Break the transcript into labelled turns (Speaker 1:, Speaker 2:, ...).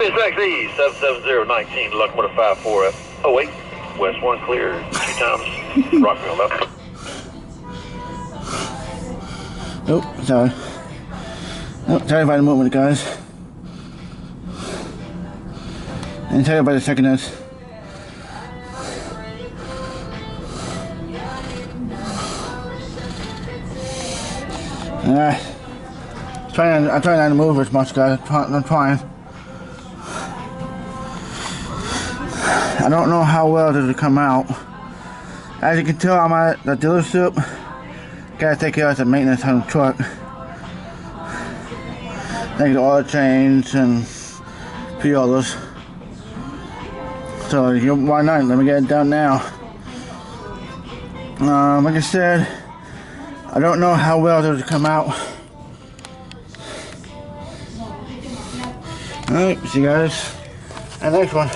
Speaker 1: CSX E770-19 locomotive 54 Oh wait, west 1 clear 2 times. Rockville left.
Speaker 2: Oh, sorry. Oh, sorry about the movement, guys. And sorry about the secondness. I'm trying not to move as much, guys. I'm trying. I don't know how well does it come out. As you can tell, I'm at the dealership. Gotta take care of some maintenance on the truck. Take the oil change and a few others. So why not? Let me get it done now. Like I said, I don't know how well does it come out. Alright, see you guys at the next one.